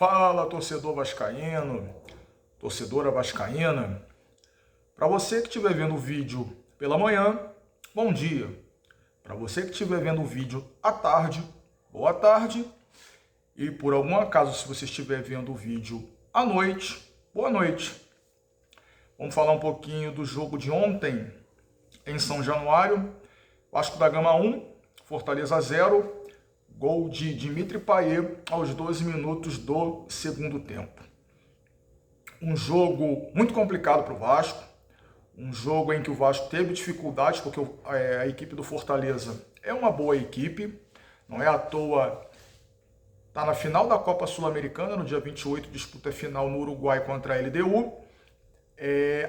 Fala, torcedor vascaíno, torcedora vascaína. Para você que estiver vendo o vídeo pela manhã, bom dia. Para você que estiver vendo o vídeo à tarde, boa tarde. E por algum acaso, se você estiver vendo o vídeo à noite, boa noite. Vamos falar um pouquinho do jogo de ontem em São Januário. Vasco da Gama 1, Fortaleza 0. Gol de Dimitri Payet aos 12 minutos do segundo tempo. Um jogo muito complicado para o Vasco. Um jogo em que o Vasco teve dificuldades, porque a equipe do Fortaleza é uma boa equipe. Não é à toa, está na final da Copa Sul-Americana, no dia 28, disputa a final no Uruguai contra a LDU.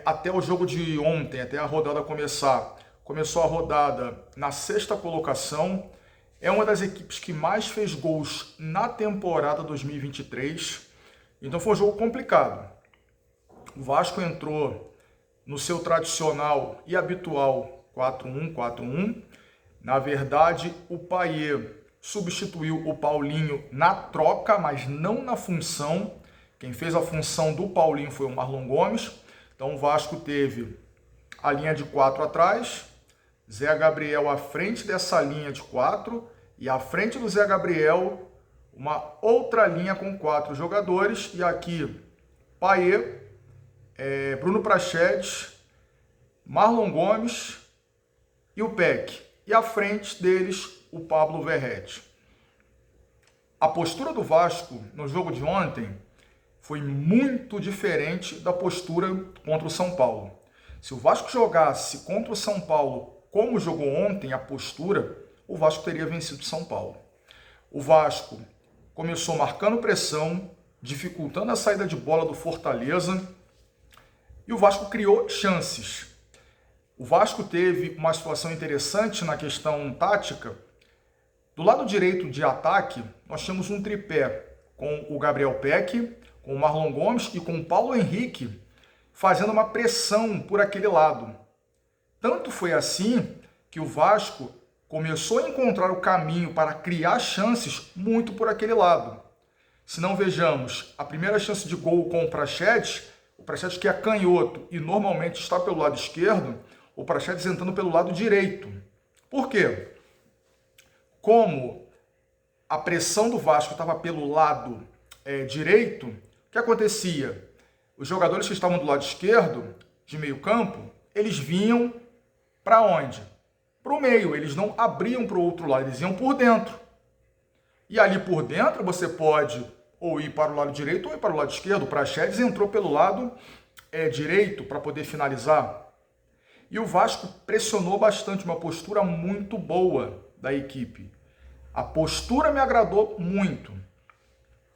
Até o jogo de ontem, até a rodada começar, começou a rodada na 6ª colocação. É uma das equipes que mais fez gols na temporada 2023. Então foi um jogo complicado. O Vasco entrou no seu tradicional e habitual 4-1-4-1. Na verdade, o Payet substituiu o Paulinho na troca, mas não na função. Quem fez a função do Paulinho foi o Marlon Gomes. Então o Vasco teve a linha de 4 atrás, Zé Gabriel à frente dessa linha de 4 e à frente do Zé Gabriel uma outra linha com 4 jogadores. E aqui Payet, Bruno Prachedes, Marlon Gomes e o Peck. E à frente deles o Pablo Verratti. A postura do Vasco no jogo de ontem foi muito diferente da postura contra o São Paulo. Se o Vasco jogasse contra o São Paulo como jogou ontem, a postura, o Vasco teria vencido o São Paulo. O Vasco começou marcando pressão, dificultando a saída de bola do Fortaleza, e o Vasco criou chances. O Vasco teve uma situação interessante na questão tática. Do lado direito de ataque, nós tínhamos um tripé com o Gabriel Peck, com o Marlon Gomes e com o Paulo Henrique fazendo uma pressão por aquele lado. Tanto foi assim que o Vasco começou a encontrar o caminho para criar chances muito por aquele lado. Se não vejamos, a primeira chance de gol com o Prachedes que é canhoto e normalmente está pelo lado esquerdo, o Prachedes entrando pelo lado direito. Por quê? Como a pressão do Vasco estava pelo lado direito, o que acontecia? Os jogadores que estavam do lado esquerdo, de meio campo, eles vinham para onde? Para o meio, eles não abriam para o outro lado, eles iam por dentro. E ali por dentro você pode ou ir para o lado direito ou ir para o lado esquerdo. O Prachedes entrou pelo lado direito para poder finalizar. E o Vasco pressionou bastante, uma postura muito boa da equipe. A postura me agradou muito.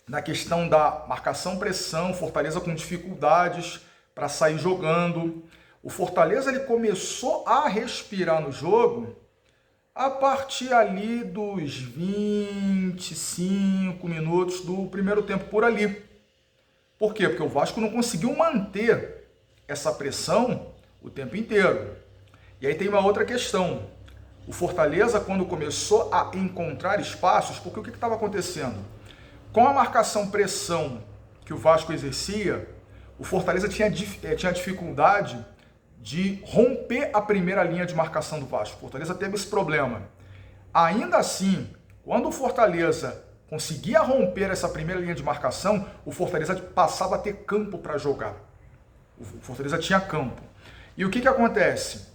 Na questão da marcação-pressão, Fortaleza com dificuldades para sair jogando. O Fortaleza ele começou a respirar no jogo a partir ali dos 25 minutos do primeiro tempo, por ali. Por quê? Porque o Vasco não conseguiu manter essa pressão o tempo inteiro. E aí tem uma outra questão. O Fortaleza, quando começou a encontrar espaços, porque o que estava acontecendo? Com a marcação-pressão que o Vasco exercia, o Fortaleza tinha dificuldade de romper a primeira linha de marcação do Vasco. O Fortaleza teve esse problema. Ainda assim, quando o Fortaleza conseguia romper essa primeira linha de marcação, o Fortaleza passava a ter campo para jogar. O Fortaleza tinha campo. E o que acontece?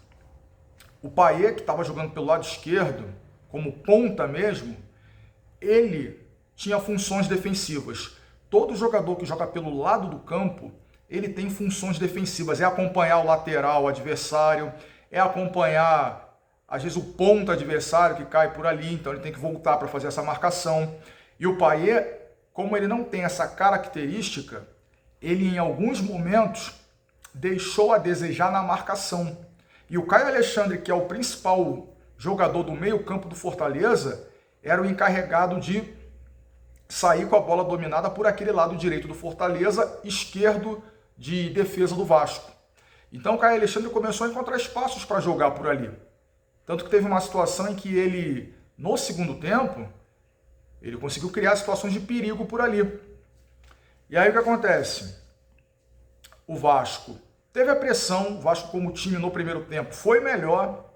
O Payet, que estava jogando pelo lado esquerdo, como ponta mesmo, ele tinha funções defensivas. Todo jogador que joga pelo lado do campo, ele tem funções defensivas. É acompanhar o lateral adversário, é acompanhar, às vezes, o ponta adversário que cai por ali, então ele tem que voltar para fazer essa marcação. E o Payet, como ele não tem essa característica, ele em alguns momentos deixou a desejar na marcação. E o Caio Alexandre, que é o principal jogador do meio-campo do Fortaleza, era o encarregado de sair com a bola dominada por aquele lado direito do Fortaleza, esquerdo de defesa do Vasco. Então o Caio Alexandre começou a encontrar espaços para jogar por ali. Tanto que teve uma situação em que ele, no segundo tempo, ele conseguiu criar situações de perigo por ali. E aí o que acontece? O Vasco teve a pressão, o Vasco como time no primeiro tempo foi melhor,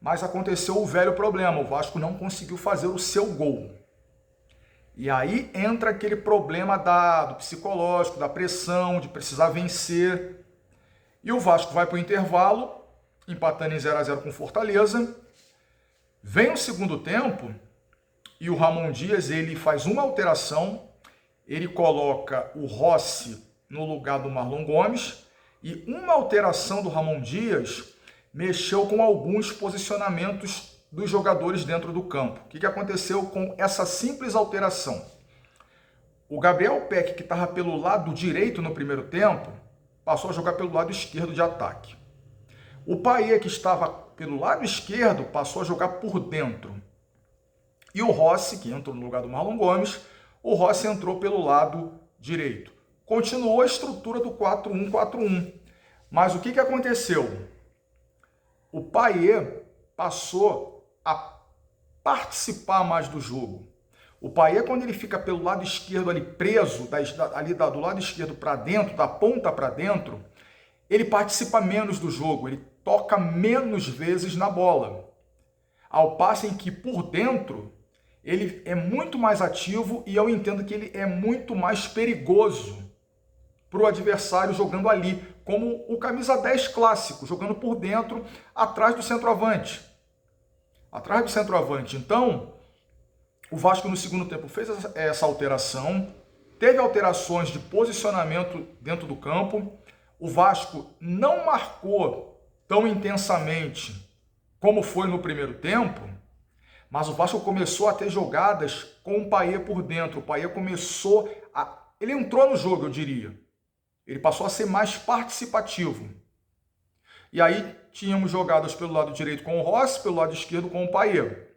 mas aconteceu o velho problema, o Vasco não conseguiu fazer o seu gol. E aí entra aquele problema do psicológico, da pressão, de precisar vencer. E o Vasco vai para o intervalo, empatando em 0-0 com Fortaleza. Vem o segundo tempo e o Ramon Dias ele faz uma alteração, ele coloca o Rossi no lugar do Marlon Gomes, e uma alteração do Ramon Dias mexeu com alguns posicionamentos dos jogadores dentro do campo. O que aconteceu com essa simples alteração? O Gabriel Peck, que estava pelo lado direito no primeiro tempo, passou a jogar pelo lado esquerdo de ataque. O Payet, que estava pelo lado esquerdo, passou a jogar por dentro. E o Rossi, que entrou no lugar do Marlon Gomes, o Rossi entrou pelo lado direito. Continuou a estrutura do 4-1-4-1. Mas o que aconteceu? O Payet passou a participar mais do jogo. O Payet, quando ele fica pelo lado esquerdo ali preso, do lado esquerdo para dentro, da ponta para dentro, ele participa menos do jogo, ele toca menos vezes na bola. Ao passo em que por dentro, ele é muito mais ativo e eu entendo que ele é muito mais perigoso para o adversário jogando ali, como o camisa 10 clássico, jogando por dentro, atrás do centroavante. Atrás do centroavante. Então, o Vasco no segundo tempo fez essa alteração, teve alterações de posicionamento dentro do campo. O Vasco não marcou tão intensamente como foi no primeiro tempo, mas o Vasco começou a ter jogadas com o Payet por dentro. O Payet começou a... Ele entrou no jogo, eu diria. Ele passou a ser mais participativo. E aí tínhamos jogadas pelo lado direito com o Rossi, pelo lado esquerdo com o Payet.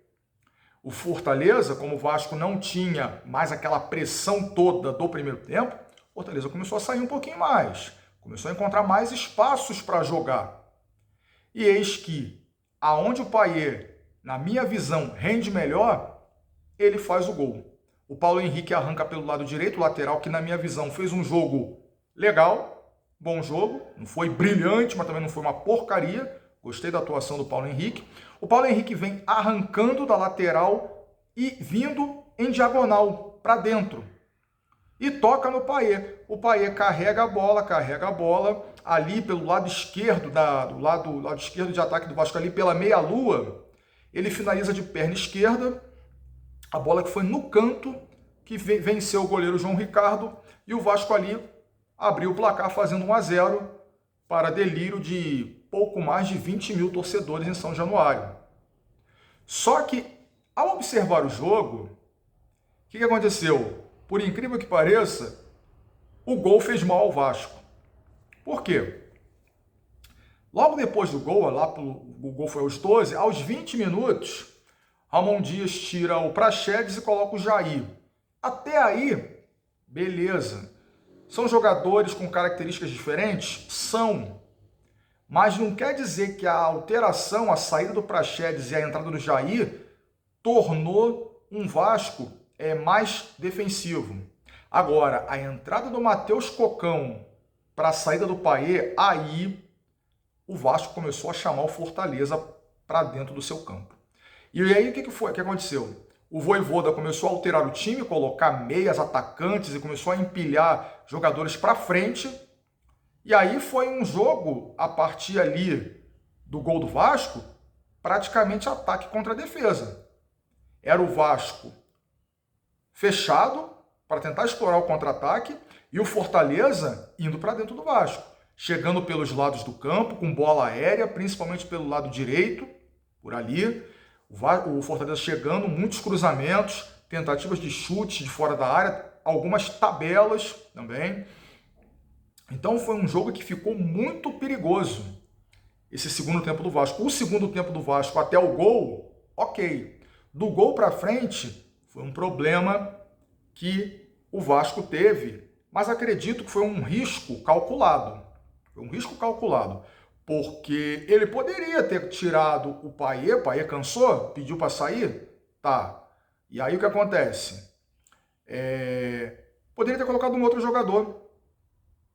O Fortaleza, como o Vasco não tinha mais aquela pressão toda do primeiro tempo, o Fortaleza começou a sair um pouquinho mais. Começou a encontrar mais espaços para jogar. E eis que, aonde o Payet, na minha visão, rende melhor, ele faz o gol. O Paulo Henrique arranca pelo lado direito, o lateral, que na minha visão fez um jogo legal, bom jogo. Não foi brilhante, mas também não foi uma porcaria. Gostei da atuação do Paulo Henrique. O Paulo Henrique vem arrancando da lateral e vindo em diagonal para dentro. E toca no Payet. O Payet carrega a bola ali pelo lado esquerdo, do lado esquerdo de ataque do Vasco, ali pela meia-lua. Ele finaliza de perna esquerda. A bola que foi no canto, que venceu o goleiro João Ricardo. E o Vasco ali abriu o placar fazendo 1-0 para delírio de pouco mais de 20 mil torcedores em São Januário. Só que, ao observar o jogo, o que aconteceu? Por incrível que pareça, o gol fez mal ao Vasco. Por quê? Logo depois do gol, o gol foi aos 12, aos 20 minutos, Ramon Dias tira o Praxedes e coloca o Jair. Até aí, beleza. São jogadores com características diferentes? São. Mas não quer dizer que a alteração, a saída do Praxedes e a entrada do Jair tornou um Vasco mais defensivo. Agora, a entrada do Matheus Cocão para a saída do Payet, aí o Vasco começou a chamar o Fortaleza para dentro do seu campo. E aí o que foi? O que aconteceu? O Vojvoda começou a alterar o time, colocar meias atacantes e começou a empilhar jogadores para frente. E aí foi um jogo, a partir ali do gol do Vasco, praticamente ataque contra defesa. Era o Vasco fechado para tentar explorar o contra-ataque e o Fortaleza indo para dentro do Vasco, chegando pelos lados do campo, com bola aérea, principalmente pelo lado direito, por ali. O Fortaleza chegando, muitos cruzamentos, tentativas de chute de fora da área, algumas tabelas também. Então foi um jogo que ficou muito perigoso, esse segundo tempo do Vasco. O segundo tempo do Vasco até o gol, ok. Do gol para frente, foi um problema que o Vasco teve, mas acredito que foi um risco calculado. Foi um risco calculado, porque ele poderia ter tirado o Payet cansou, pediu para sair, tá. E aí o que acontece? Poderia ter colocado um outro jogador.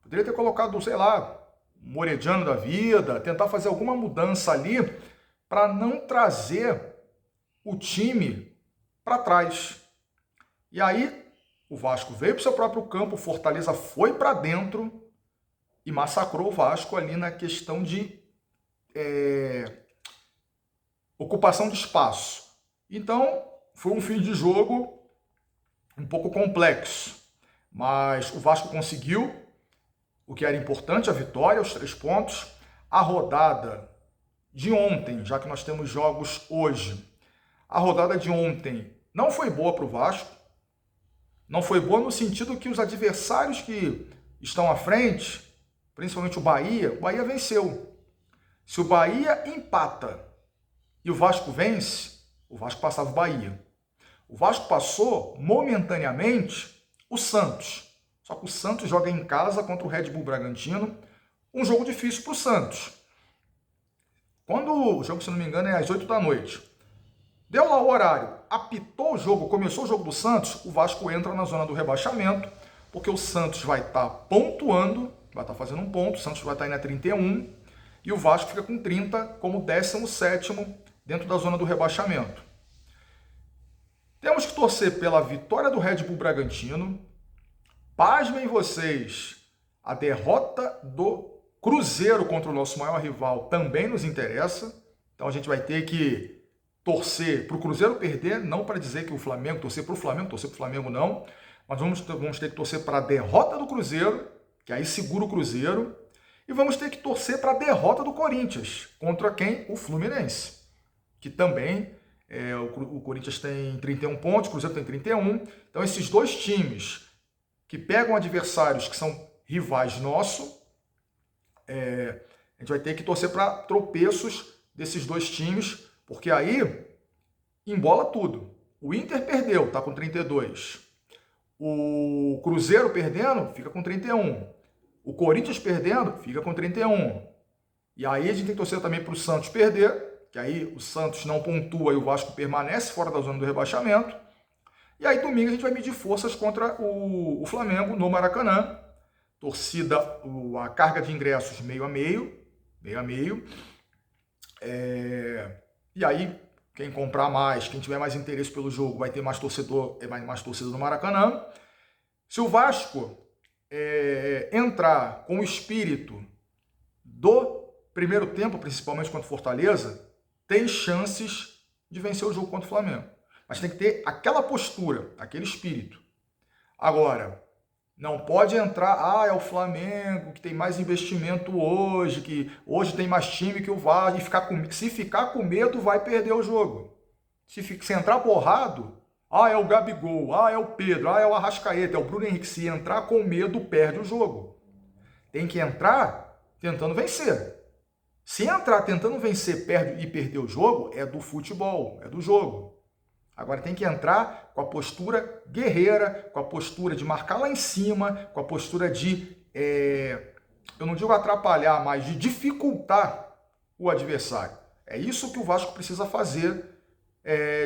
Poderia ter colocado, sei lá, um Morediano da vida, tentar fazer alguma mudança ali para não trazer o time para trás. E aí, o Vasco veio para o seu próprio campo, o Fortaleza foi para dentro e massacrou o Vasco ali na questão de ocupação de espaço. Então, foi um fim de jogo um pouco complexo, mas o Vasco conseguiu o que era importante, a vitória, os 3 pontos. A rodada de ontem, já que nós temos jogos hoje, a rodada de ontem não foi boa para o Vasco, não foi boa no sentido que os adversários que estão à frente, principalmente o Bahia venceu. Se o Bahia empata e o Vasco vence, o Vasco passava o Bahia. O Vasco passou momentaneamente o Santos. Só que o Santos joga em casa contra o Red Bull Bragantino, um jogo difícil para o Santos. Quando o jogo, se não me engano, é às 8 da noite, deu lá o horário, apitou o jogo, começou o jogo do Santos, o Vasco entra na zona do rebaixamento, porque o Santos vai estar pontuando, vai estar fazendo um ponto, o Santos vai estar aí na 31, e o Vasco fica com 30 como 17º dentro da zona do rebaixamento. Temos que torcer pela vitória do Red Bull Bragantino. Pasmem vocês, a derrota do Cruzeiro contra o nosso maior rival também nos interessa. Então a gente vai ter que torcer para o Cruzeiro perder, não para dizer que o Flamengo, torcer para o Flamengo não, mas vamos ter que torcer para a derrota do Cruzeiro, que aí segura o Cruzeiro, e vamos ter que torcer para a derrota do Corinthians, contra quem? O Fluminense, que também, o Corinthians tem 31 pontos, o Cruzeiro tem 31, então esses dois times que pegam adversários que são rivais nossos, a gente vai ter que torcer para tropeços desses dois times, porque aí embola tudo. O Inter perdeu, está com 32. O Cruzeiro perdendo, fica com 31. O Corinthians perdendo, fica com 31. E aí a gente tem que torcer também para o Santos perder, que aí o Santos não pontua e o Vasco permanece fora da zona do rebaixamento. E aí domingo a gente vai medir forças contra o Flamengo no Maracanã. Torcida, a carga de ingressos meio a meio. E aí, quem comprar mais, quem tiver mais interesse pelo jogo, vai ter mais torcedor no Maracanã. Se o Vasco entrar com o espírito do primeiro tempo, principalmente contra o Fortaleza, tem chances de vencer o jogo contra o Flamengo. Mas tem que ter aquela postura, aquele espírito. Agora, não pode entrar, é o Flamengo que tem mais investimento hoje, que hoje tem mais time que o Vasco, e se ficar com medo, vai perder o jogo. Se entrar borrado, é o Gabigol, é o Pedro, é o Arrascaeta, é o Bruno Henrique. Se entrar com medo, perde o jogo. Tem que entrar tentando vencer. Se entrar tentando vencer, perde e perder o jogo, é do futebol, é do jogo. Agora tem que entrar com a postura guerreira, com a postura de marcar lá em cima, com a postura de, eu não digo atrapalhar, mas de dificultar o adversário. É isso que o Vasco precisa fazer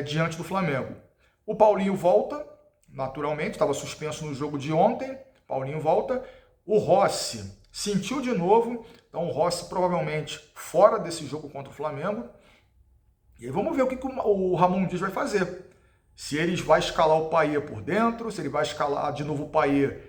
diante do Flamengo. O Paulinho volta, naturalmente, estava suspenso no jogo de ontem, Paulinho volta. O Rossi sentiu de novo, então o Rossi provavelmente fora desse jogo contra o Flamengo. E aí vamos ver o que o Ramon Dias vai fazer. Se ele vai escalar o Payet por dentro, se ele vai escalar de novo o Payet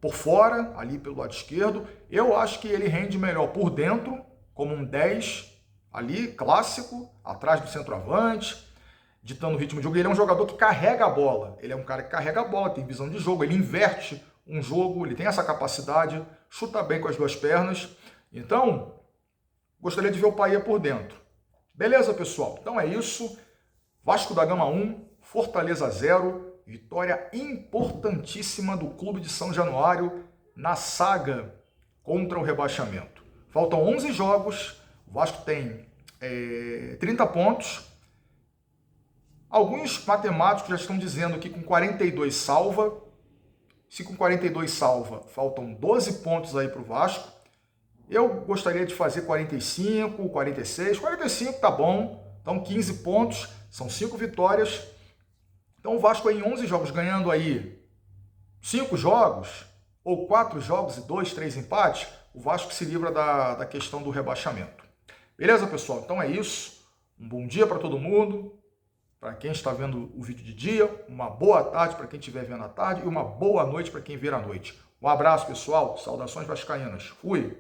por fora, ali pelo lado esquerdo. Eu acho que ele rende melhor por dentro, como um 10 ali, clássico, atrás do centroavante, ditando o ritmo de jogo. Ele é um jogador que carrega a bola. Ele é um cara que carrega a bola, tem visão de jogo, ele inverte um jogo, ele tem essa capacidade, chuta bem com as duas pernas. Então, gostaria de ver o Payet por dentro. Beleza, pessoal? Então é isso. Vasco da Gama 1, Fortaleza 0. Vitória importantíssima do Clube de São Januário na saga contra o rebaixamento. Faltam 11 jogos. O Vasco tem 30 pontos. Alguns matemáticos já estão dizendo que com 42 salva. Se com 42 salva, faltam 12 pontos aí para o Vasco. Eu gostaria de fazer 45, 46, 45 tá bom. Então 15 pontos, são 5 vitórias. Então o Vasco aí em 11 jogos ganhando aí 5 jogos, ou 4 jogos e 2, 3 empates, o Vasco se livra da questão do rebaixamento. Beleza, pessoal? Então é isso. Um bom dia para todo mundo. Para quem está vendo o vídeo de dia, uma boa tarde para quem estiver vendo à tarde e uma boa noite para quem ver à noite. Um abraço, pessoal. Saudações vascaínas. Fui!